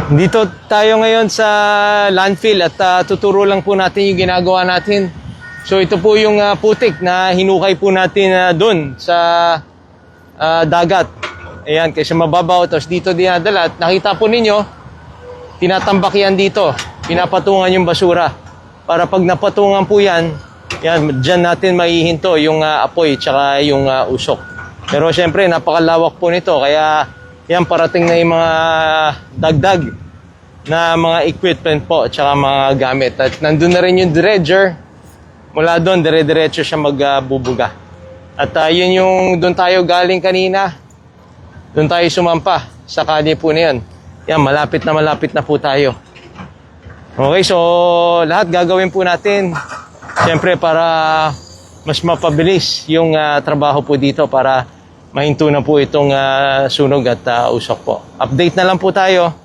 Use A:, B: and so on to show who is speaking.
A: Dito tayo ngayon sa landfill at tuturo lang po natin yung ginagawa natin. So ito po yung putik na hinukay po natin doon sa dagat. Ayan, kasi mababaw. Tapos dito dinadala. At nakita po ninyo, tinatambak yan dito. Pinapatungan yung basura. Para pag napatungan po yan, dyan natin maihinto yung apoy tsaka yung usok. Pero syempre, napakalawak po nito. Kaya yan, parating na yung mga dagdag na mga equipment po tsaka mga gamit. At nandun na rin yung dredger. Mula doon, dire-diretso siya magbubuga. At yun yung doon tayo galing kanina. Doon tayo sumampa sa kalye po na yun. Yan, malapit na po tayo. Okay, so lahat gagawin po natin. Siyempre para mas mapabilis yung trabaho po dito para mahinto na po itong sunog at usok po. Update na lang po tayo